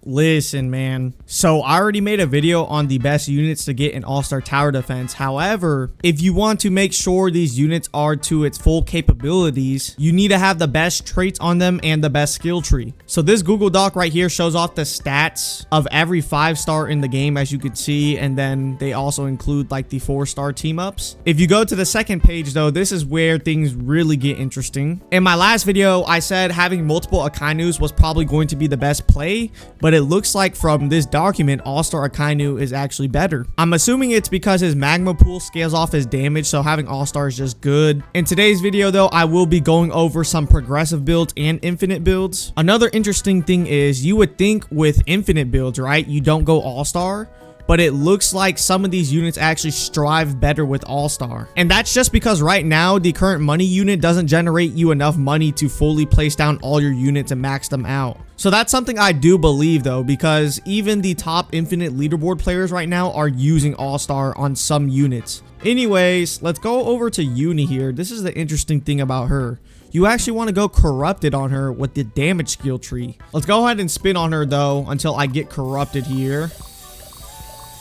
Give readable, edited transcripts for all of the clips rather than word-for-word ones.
Listen, man. So I already made a video on the best units to get in all-star tower defense. However, if you want to make sure these units are to its full capabilities, you need to have the best traits on them and the best skill tree. So this Google Doc right here shows off the stats of every 5-star in the game, as you can see, and then they also include like the 4-star team ups. If you go to the second page though, this is where things really get interesting. In my last video, I said having multiple Akainus was probably going to be the best play, but it looks like from this document, All-Star Akainu is actually better. I'm assuming it's because his magma pool scales off his damage, so having All-Star is just good. In today's video though, I will be going over some progressive builds and infinite builds. Another interesting thing is you would think with infinite builds, right, you don't go All-Star, but it looks like some of these units actually strive better with All-Star. And that's just because right now, the current money unit doesn't generate you enough money to fully place down all your units and max them out. So that's something I do believe though, because even the top infinite leaderboard players right now are using All-Star on some units. Anyways, let's go over to Yuni here. This is the interesting thing about her. You actually want to go corrupted on her with the damage skill tree. Let's go ahead and spin on her though until I get corrupted here.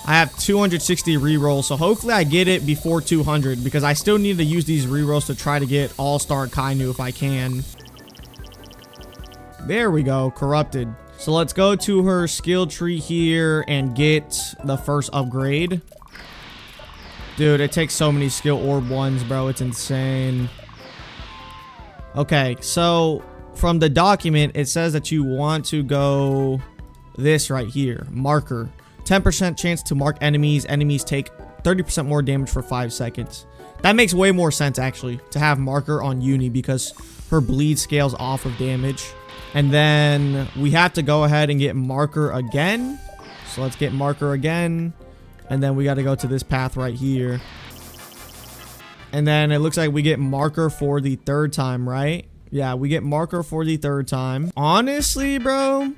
I have 260 rerolls, so hopefully I get it before 200 because I still need to use these rerolls to try to get All-Star Akainu if I can. There we go, corrupted. So let's go to her skill tree here and get the first upgrade. Dude, it takes so many skill orb ones, bro. It's insane. Okay, so from the document, it says that you want to go this right here, marker. 10% chance to mark enemies. Enemies take 30% more damage for 5 seconds. That makes way more sense actually to have marker on Yuni because her bleed scales off of damage. And then we have to go ahead and get marker again. So let's get marker again. And then we got to go to this path right here. And then it looks like we get marker for the 3rd time, right? Yeah, we get marker for the 3rd time. Honestly, bro,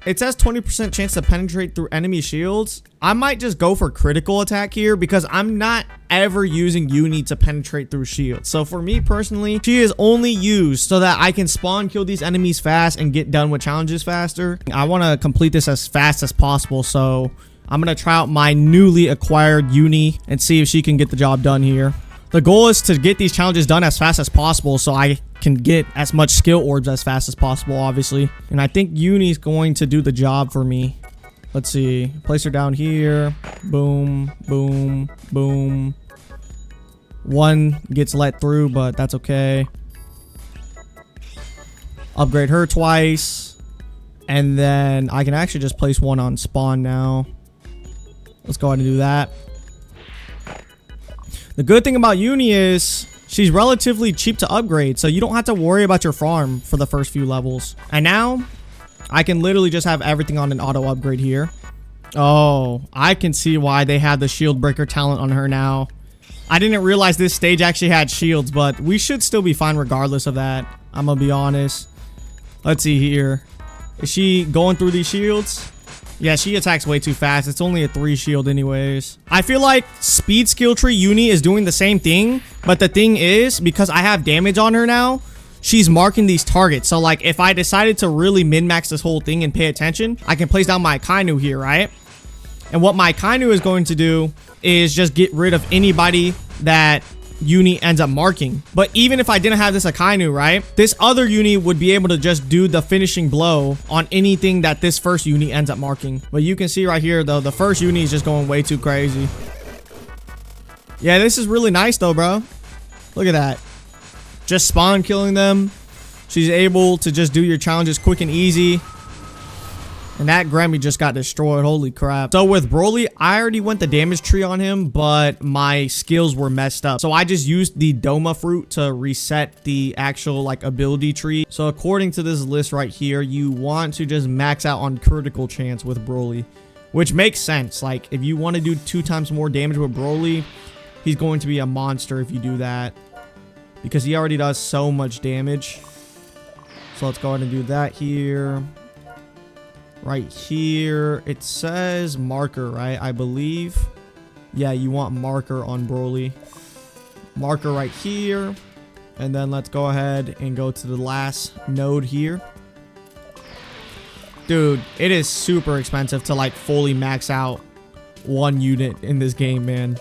it says 20% chance to penetrate through enemy shields. I might just go for critical attack here because I'm not ever using Yuni to penetrate through shields. So for me personally, she is only used so that I can spawn kill these enemies fast and get done with challenges faster. I want to complete this as fast as possible. So I'm going to try out my newly acquired Yuni and see if she can get the job done here. The goal is to get these challenges done as fast as possible so I can get as much skill orbs as fast as possible, obviously. And I think Yuni's going to do the job for me. Let's see. Place her down here. Boom, boom, boom. One gets let through, but that's okay. Upgrade her twice. And then I can actually just place one on spawn now. Let's go ahead and do that. The good thing about Yuni is she's relatively cheap to upgrade, so you don't have to worry about your farm for the first few levels. And now I can literally just have everything on an auto upgrade here. Oh, I can see why they have the shield breaker talent on her now. I didn't realize this stage actually had shields, but we should still be fine regardless of that. I'm gonna be honest. Let's see here. Is she going through these shields? Yeah, she attacks way too fast. It's only a 3 shield anyways. I feel like speed skill tree Yuni is doing the same thing. But the thing is, because I have damage on her now, she's marking these targets. So like if I decided to really min-max this whole thing and pay attention, I can place down my Akainu here, right? And what my Akainu is going to do is just get rid of anybody that Yuni ends up marking. But even if I didn't have this Akainu, right, this other Yuni would be able to just do the finishing blow on anything that this first Yuni ends up marking. But you can see right here though, the first Yuni is just going way too crazy. Yeah, this is really nice though, bro. Look at that. Just spawn killing them. She's able to just do your challenges quick and easy. And that Grammy just got destroyed. Holy crap. So with Broly, I already went the damage tree on him, but my skills were messed up. So I just used the Doma fruit to reset the actual like ability tree. So according to this list right here, you want to just max out on critical chance with Broly, which makes sense. Like if you want to do 2 times more damage with Broly, he's going to be a monster if you do that because he already does so much damage. So let's go ahead and do that here. Right here, it says marker, right? I believe. Yeah, you want marker on Broly. Marker right here. And then let's go ahead and go to the last node here. Dude, it is super expensive to like fully max out one unit in this game, man.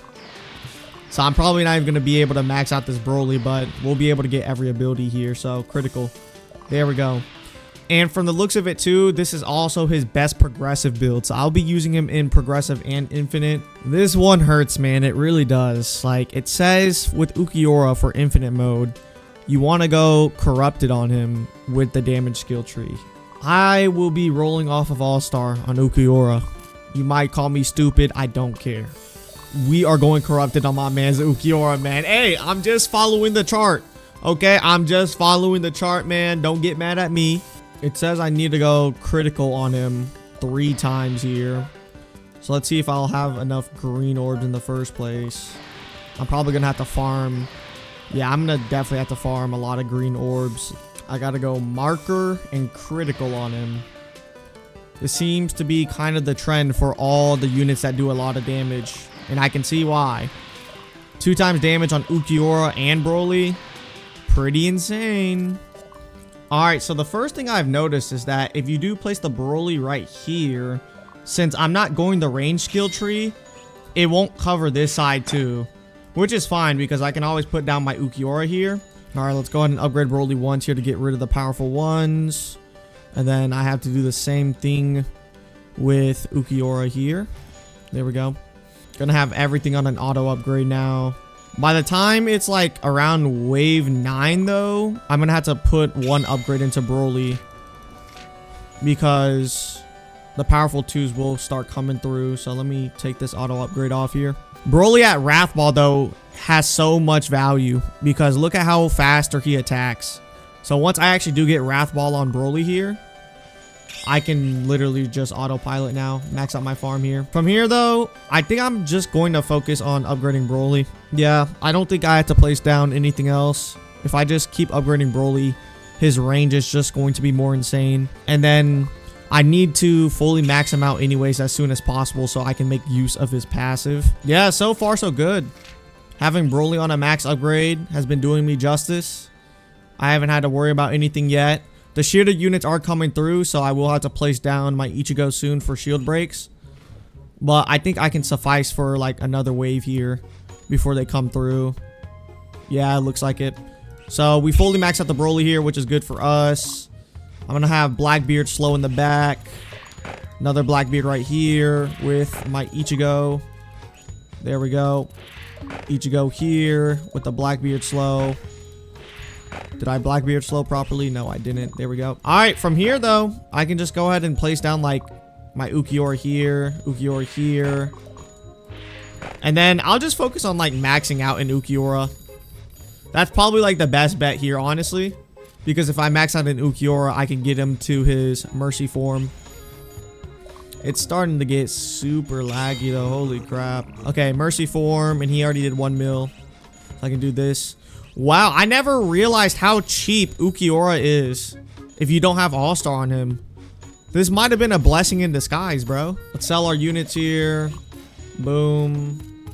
So I'm probably not even going to be able to max out this Broly, but we'll be able to get every ability here. So critical. There we go. And from the looks of it too, this is also his best progressive build. So I'll be using him in progressive and infinite. This one hurts, man. It really does. Like it says with Ulquiorra for infinite mode, you want to go corrupted on him with the damage skill tree. I will be rolling off of All-Star on Ulquiorra. You might call me stupid. I don't care. We are going corrupted on my man's Ulquiorra, man. Hey, I'm just following the chart. Okay, I'm just following the chart, man. Don't get mad at me. It says I need to go critical on him 3 times here. So let's see if I'll have enough green orbs in the first place. I'm probably going to have to farm. Yeah, I'm going to definitely have to farm a lot of green orbs. I got to go marker and critical on him. This seems to be kind of the trend for all the units that do a lot of damage. And I can see why. 2 times damage on Ulquiorra and Broly. Pretty insane. Alright, so the first thing I've noticed is that if you do place the Broly right here, since I'm not going the range skill tree, it won't cover this side too. Which is fine because I can always put down my Ulquiorra here. Alright, let's go ahead and upgrade Broly once here to get rid of the powerful ones. And then I have to do the same thing with Ulquiorra here. There we go. Gonna have everything on an auto upgrade now. By the time it's like around wave 9 though, I'm gonna have to put 1 upgrade into Broly because the powerful 2s will start coming through. So let me take this auto upgrade off here. Broly at Wrath Ball though has so much value because look at how faster he attacks. So once I actually do get Wrath Ball on Broly here, I can literally just autopilot now, max out my farm here. From here though, I think I'm just going to focus on upgrading Broly. Yeah, I don't think I have to place down anything else. If I just keep upgrading Broly, his range is just going to be more insane. And then I need to fully max him out anyways as soon as possible so I can make use of his passive. Yeah, so far so good. Having Broly on a max upgrade has been doing me justice. I haven't had to worry about anything yet. The shielded units are coming through, so I will have to place down my Ichigo soon for shield breaks. But I think I can suffice for like another wave here before they come through. Yeah, it looks like it. So we fully maxed out the Broly here, which is good for us. I'm going to have Blackbeard slow in the back. Another Blackbeard right here with my Ichigo. There we go. Ichigo here with the Blackbeard slow. Did I Blackbeard slow properly? No, I didn't. There we go. All right, from here, though, I can just go ahead and place down, like, my Ulquiorra here. And then I'll just focus on, like, maxing out in Ulquiorra. That's probably, like, the best bet here, honestly. Because if I max out in Ulquiorra, I can get him to his Mercy form. It's starting to get super laggy, though. Holy crap. Okay, Mercy form, and he already did 1 mil. So I can do this. Wow, I never realized how cheap Ulquiorra is if you don't have All-Star on him. This might have been a blessing in disguise, bro. Let's sell our units here. Boom.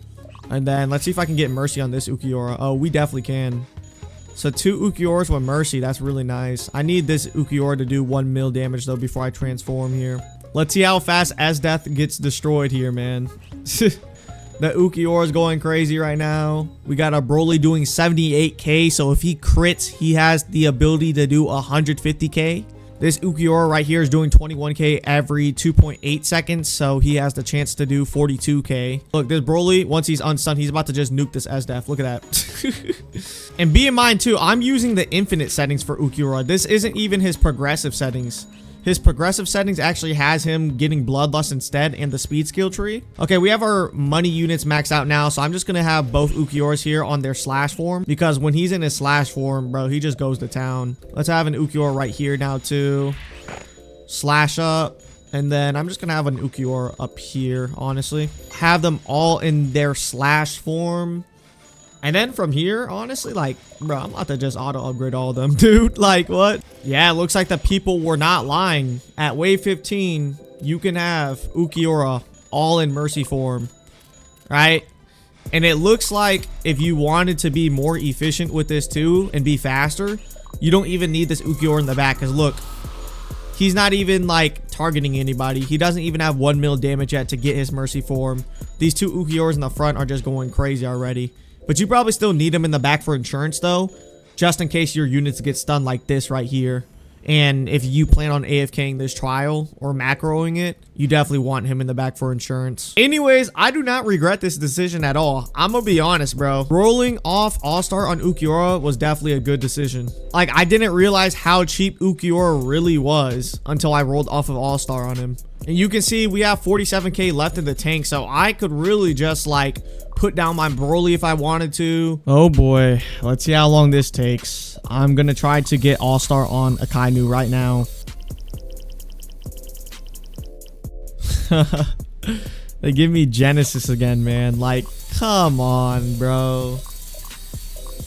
And then let's see if I can get Mercy on this Ulquiorra. Oh, we definitely can. So 2 Ulquiorras with Mercy. That's really nice. I need this Ulquiorra to do 1 mil damage, though, before I transform here. Let's see how fast Esdeath gets destroyed here, man. The Ulquiorra is going crazy right now. We got a Broly doing 78k. So if he crits, he has the ability to do 150k. This Ulquiorra right here is doing 21k every 2.8 seconds. So he has the chance to do 42k. Look, this Broly, once he's unstunned, he's about to just nuke this Esdeath. Look at that. And be in mind too, I'm using the infinite settings for Ulquiorra. This isn't even his progressive settings. His progressive settings actually has him getting Bloodlust instead and the speed skill tree. Okay, we have our money units maxed out now, so I'm just going to have both Ulquiorras here on their slash form because when he's in his slash form, bro, he just goes to town. Let's have an Ulquiorra right here now too. Slash up. And then I'm just going to have an Ulquiorra up here, honestly. Have them all in their slash form. And then from here, honestly, like, bro, I'm about to just auto upgrade all of them, dude. Like, what? Yeah, it looks like the people were not lying. At wave 15, you can have Ulquiorra all in Mercy form, right? And it looks like if you wanted to be more efficient with this too and be faster, you don't even need this Ulquiorra in the back. Because look, he's not even like targeting anybody. He doesn't even have 1 mil damage yet to get his mercy form. These two Ulquiorras in the front are just going crazy already. But you probably still need him in the back for insurance though, just in case your units get stunned like this right here. And if you plan on AFKing this trial or macroing it, you definitely want him in the back for insurance. Anyways, I do not regret this decision at all. I'm gonna be honest, bro. Rolling off All-Star on Ulquiorra was definitely a good decision. Like, I didn't realize how cheap Ulquiorra really was until I rolled off of All-Star on him. And you can see we have 47k left in the tank, so I could really just like put down my Broly if I wanted to. Oh boy, let's see how long this takes. I'm gonna try to get All-Star on Akainu right now. They give me Genesis again, man. Like, come on, bro.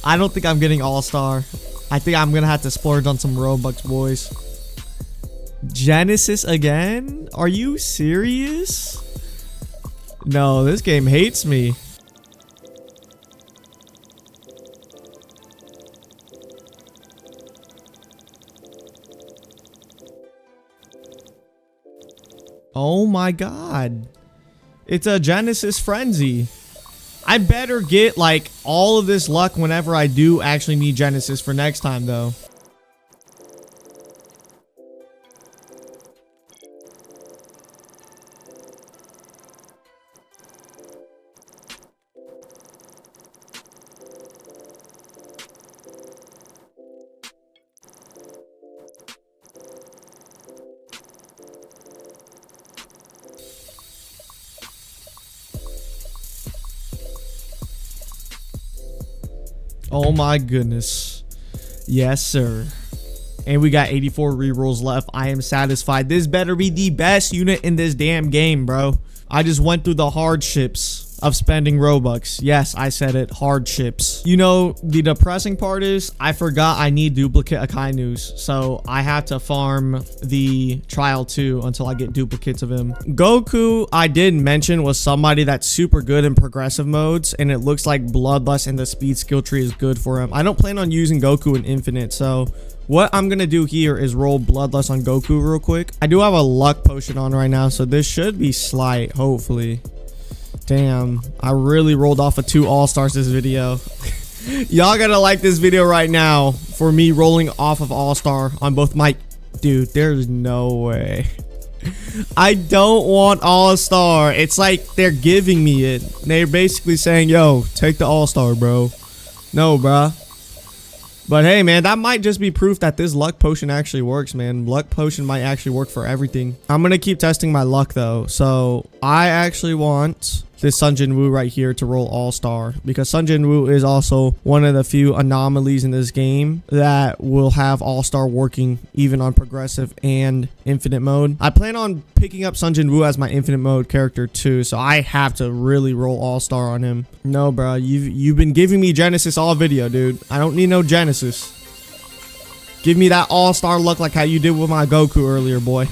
I don't think I'm getting All-Star. I think I'm gonna have to splurge on some Robux, boys. Genesis again? Are you serious? No, this game hates me. Oh my god. It's a Genesis frenzy. I better get like all of this luck whenever I do actually need Genesis for next time though. Oh my goodness. Yes, sir. And we got 84 rerolls left. I am satisfied. This better be the best unit in this damn game, bro. I just went through the hardships of spending Robux. Yes, I said it. Hardships. You know, the depressing part is I forgot I need duplicate Akainus. So I have to farm the trial 2 until I get duplicates of him. Goku, I did mention, was somebody that's super good in progressive modes. And it looks like Bloodlust and the speed skill tree is good for him. I don't plan on using Goku in Infinite. So what I'm going to do here is roll Bloodlust on Goku real quick. I do have a luck potion on right now. So this should be slight, hopefully. Damn, I really rolled off of 2 All-Stars this video. Y'all gotta like this video right now for me rolling off of All-Star on both my... Dude, there's no way. I don't want All-Star. It's like they're giving me it. They're basically saying, yo, take the All-Star, bro. No, bruh. But hey, man, that might just be proof that this luck potion actually works, man. Luck potion might actually work for everything. I'm going to keep testing my luck, though. So I actually want this Sun Jin Woo right here to roll All-Star, because Sun Jin Woo is also one of the few anomalies in this game that will have All-Star working even on progressive and infinite mode. I plan on picking up Sun Jin Woo as my infinite mode character too, so I have to really roll All-Star on him. No, bro, you've been giving me Genesis all video, dude. I don't need no Genesis. Give me that All-Star look like how you did with my Goku earlier, boy.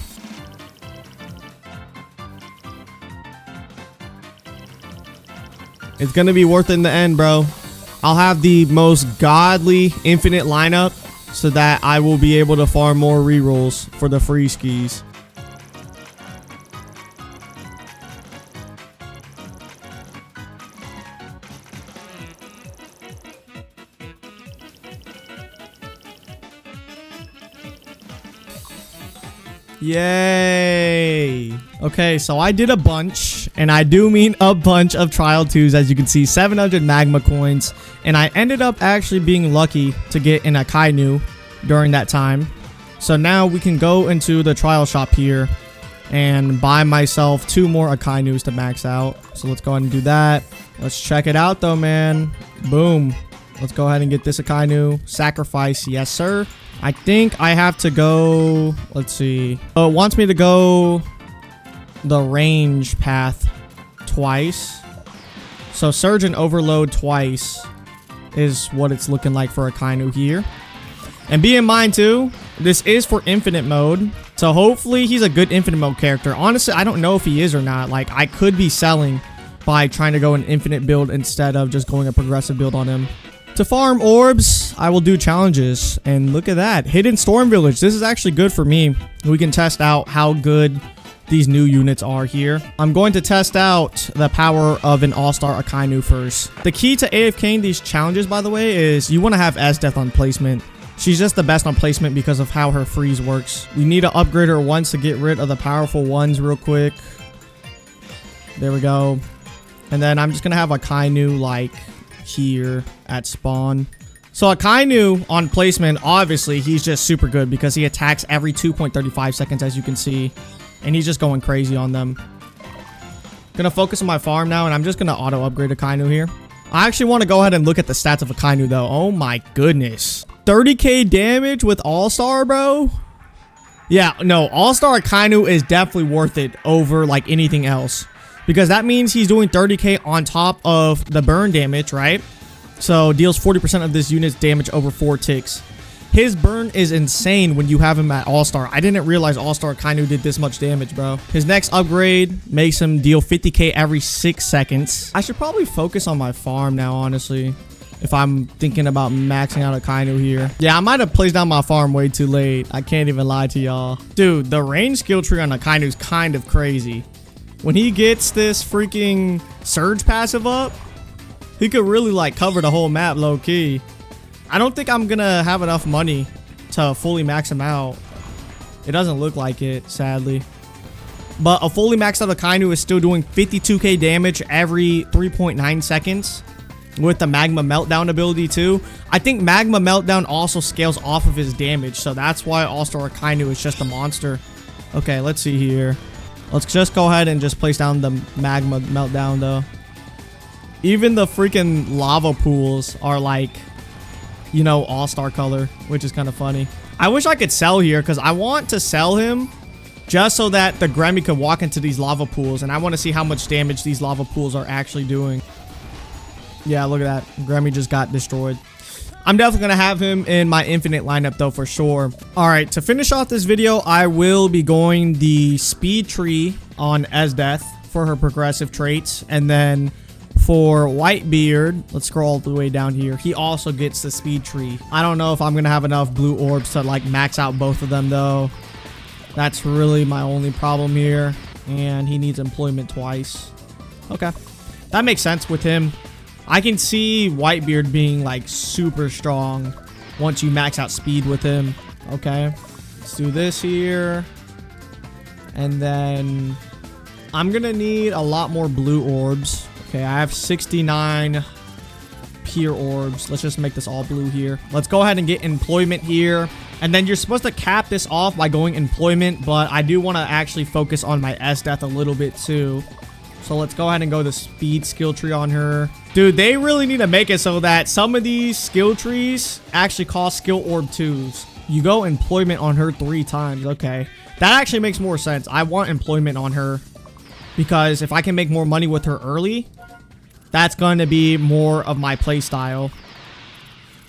It's gonna be worth it in the end, bro. I'll have the most godly infinite lineup so that I will be able to farm more rerolls for the free skis. Yay. Okay, so I did a bunch, and I do mean a bunch of trial 2s. As you can see, 700 magma coins, and I ended up actually being lucky to get an Akainu during that time. So now we can go into the trial shop here and buy myself 2 more Akainus to max out. So let's go ahead and do that. Let's check it out though, man. Boom. Let's go ahead and get this Akainu. Sacrifice, yes sir. I think I have to go, let's see. Oh, it wants me to go the range path twice. So surge and overload twice is what it's looking like for Akainu here. And be in mind too, this is for infinite mode. So hopefully he's a good infinite mode character. Honestly, I don't know if he is or not. Like, I could be selling by trying to go an infinite build instead of just going a progressive build on him. To farm orbs, I will do challenges. And look at that. Hidden Storm Village. This is actually good for me. We can test out how good these new units are here. I'm going to test out the power of an all-star Akainu first. The key to AFKing these challenges, by the way, is you want to have Esdeath on placement. She's just the best on placement because of how her freeze works. We need to upgrade her once to get rid of the powerful ones real quick. There we go. And then I'm just going to have Akainu like here at spawn. So Akainu on placement, obviously he's just super good because he attacks every 2.35 seconds, as you can see. And he's just going crazy on them. Gonna focus on my farm now, and I'm just gonna auto upgrade Akainu here. I actually want to go ahead and look at the stats of Akainu though. Oh my goodness. 30k damage with All-Star, bro? Yeah, no, All-Star Akainu is definitely worth it over like anything else. Because that means he's doing 30k on top of the burn damage, right? So deals 40% of this unit's damage over 4 ticks. His burn is insane when you have him at All-Star. I didn't realize All-Star Akainu did this much damage, bro. His next upgrade makes him deal 50k every 6 seconds. I should probably focus on my farm now, honestly, if I'm thinking about maxing out Akainu here. Yeah, I might have placed down my farm way too late. I can't even lie to y'all. Dude, the range skill tree on Akainu is kind of crazy. When he gets this freaking surge passive up, he could really like cover the whole map low-key. I don't think I'm gonna have enough money to fully max him out. It doesn't look like it, sadly. But a fully maxed out Akainu is still doing 52k damage every 3.9 seconds with the Magma Meltdown ability too. I think Magma Meltdown also scales off of his damage, so that's why All-Star Akainu is just a monster. Okay, let's see here. Let's just go ahead and just place down the Magma Meltdown though. Even the freaking lava pools are like, you know, all-star color, which is kind of funny. I wish I could sell here because I want to sell him just so that the Gremmy could walk into these lava pools, and I want to see how much damage these lava pools are actually doing. Yeah, look at that. Gremmy just got destroyed. I'm definitely going to have him in my infinite lineup though, for sure. All right, to finish off this video, I will be going the speed tree on Esdeath for her progressive traits, and then for Whitebeard, let's scroll all the way down here. He also gets the speed tree. I don't know if I'm going to have enough blue orbs to like max out both of them though. That's really my only problem here. And he needs employment twice. Okay. That makes sense with him. I can see Whitebeard being like super strong once you max out speed with him. Okay. Let's do this here. And then I'm going to need a lot more blue orbs. Okay, I have 69 pure orbs. Let's just make this all blue here. Let's go ahead and get employment here. And then you're supposed to cap this off by going employment, but I do want to actually focus on my Esdeath a little bit too. So let's go ahead and go the speed skill tree on her. Dude, they really need to make it so that some of these skill trees actually cost skill orb 2s. You go employment on her 3 times. Okay, that actually makes more sense. I want employment on her because if I can make more money with her early, that's going to be more of my play style.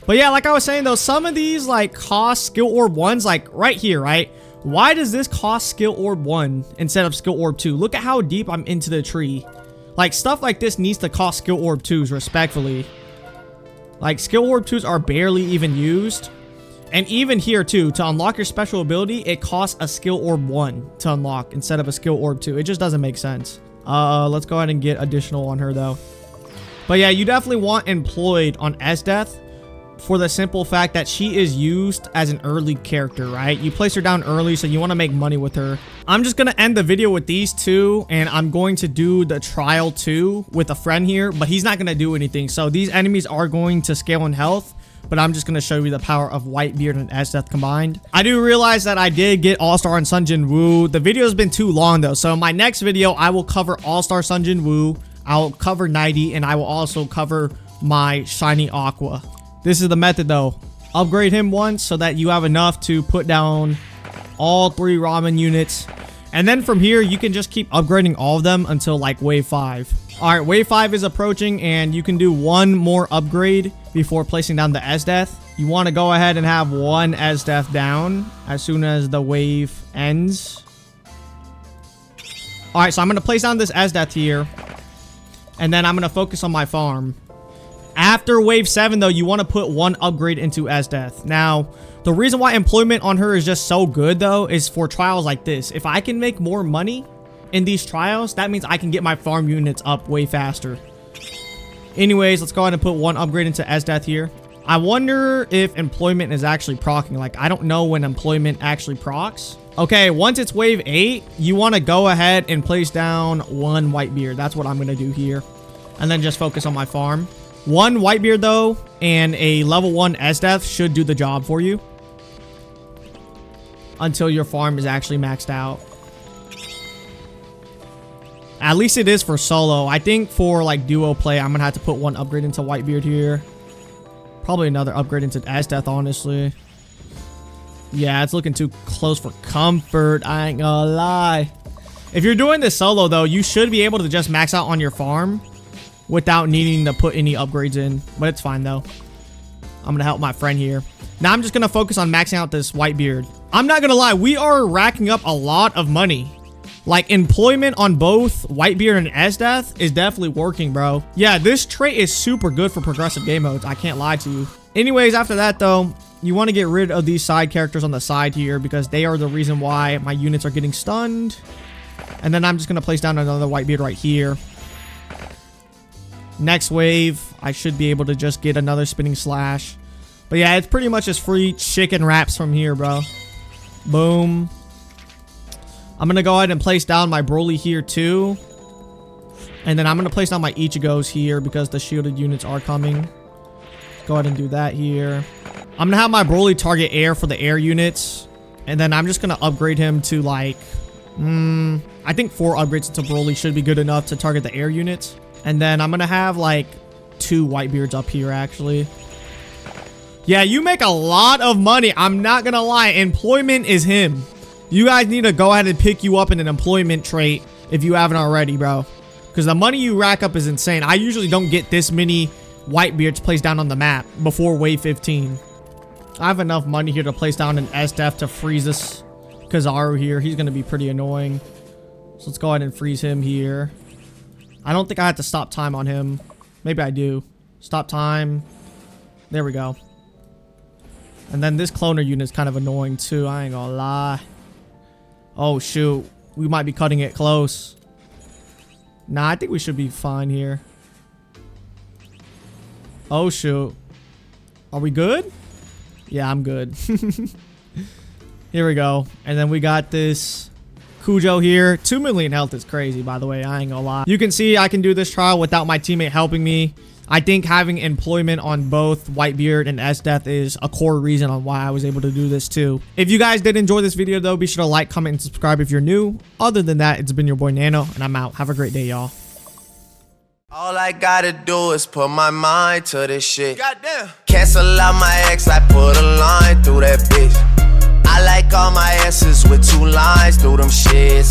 But yeah, like I was saying though, some of these like cost skill orb 1s, like right here, right? Why does this cost skill orb 1 instead of skill orb 2? Look at how deep I'm into the tree. Like stuff like this needs to cost skill orb 2s, respectfully. Like skill orb 2s are barely even used. And even here too, to unlock your special ability, it costs a skill orb 1 to unlock instead of a skill orb 2. It just doesn't make sense. Let's go ahead and get additional on her though. But yeah, you definitely want employed on Esdeath for the simple fact that she is used as an early character, right? You place her down early, so you want to make money with her. I'm just going to end the video with these two, and I'm going to do the trial 2 with a friend here, but he's not going to do anything. So these enemies are going to scale in health, but I'm just going to show you the power of Whitebeard and Esdeath combined. I do realize that I did get All-Star on Sun Jin Woo. The video has been too long though, so in my next video, I will cover All-Star Sun Jin Woo. I'll cover 90, and I will also cover my Shiny Aqua. This is the method though. Upgrade him once so that you have enough to put down all 3 ramen units. And then from here, you can just keep upgrading all of them until like wave 5. All right, wave 5 is approaching, and you can do 1 more upgrade before placing down the Esdeath. You want to go ahead and have 1 Esdeath down as soon as the wave ends. All right, so I'm going to place down this Esdeath here. And then I'm going to focus on my farm. After wave 7 though, you want to put 1 upgrade into Esdeath. Now, the reason why employment on her is just so good though is for trials like this. If I can make more money in these trials, that means I can get my farm units up way faster. Anyways, let's go ahead and put 1 upgrade into Esdeath here. I wonder if employment is actually proccing. Like, I don't know when employment actually procs. Okay, once it's wave 8, you want to go ahead and place down 1 Whitebeard. That's what I'm going to do here. And then just focus on my farm. 1 Whitebeard though, and a level 1 Esdeath should do the job for you. Until your farm is actually maxed out. At least it is for solo. I think for like duo play, I'm going to have to put 1 upgrade into Whitebeard here. Probably another upgrade into Esdeath, honestly. Yeah, it's looking too close for comfort. I ain't gonna lie. If you're doing this solo though, you should be able to just max out on your farm without needing to put any upgrades in. But it's fine though. I'm going to help my friend here. Now I'm just going to focus on maxing out this Whitebeard. I'm not going to lie. We are racking up a lot of money. Like, employment on both Whitebeard and Esdeath is definitely working, bro. Yeah, this trait is super good for progressive game modes. I can't lie to you. Anyways, after that, though, you want to get rid of these side characters on the side here because they are the reason why my units are getting stunned. And then I'm just going to place down another Whitebeard right here. Next wave, I should be able to just get another spinning slash. But yeah, it's pretty much just free chicken wraps from here, bro. Boom. I'm going to go ahead and place down my Broly here too. And then I'm going to place down my Ichigos here because the shielded units are coming. Go ahead and do that here. I'm going to have my Broly target air for the air units. And then I'm just going to upgrade him to like... I think 4 upgrades into Broly should be good enough to target the air units. And then I'm going to have like 2 Whitebeards up here actually. Yeah, you make a lot of money. I'm not going to lie. Employment is him. You guys need to go ahead and pick you up in an employment trait if you haven't already, bro. Because the money you rack up is insane. I usually don't get this many Whitebeards placed down on the map before wave 15. I have enough money here to place down an Esdeath to freeze this Kizaru here. He's going to be pretty annoying. So let's go ahead and freeze him here. I don't think I have to stop time on him. Maybe I do. Stop time. There we go. And then this cloner unit is kind of annoying too. I ain't gonna lie. Oh, shoot. We might be cutting it close. Nah, I think we should be fine here. Oh, shoot. Are we good? Yeah, I'm good. Here we go. And then we got this Kujo here. 2 million health is crazy, by the way. I ain't gonna lie. You can see I can do this trial without my teammate helping me. I think having employment on both Whitebeard and Esdeath is a core reason on why I was able to do this too. If you guys did enjoy this video though, be sure to like, comment, and subscribe if you're new. Other than that, it's been your boy Nano, and I'm out. Have a great day, y'all. All I gotta do is put my mind to this shit. Goddamn. Cancel out my ex, I put a line through that bitch. I like all my S's with 2 lines through them shits.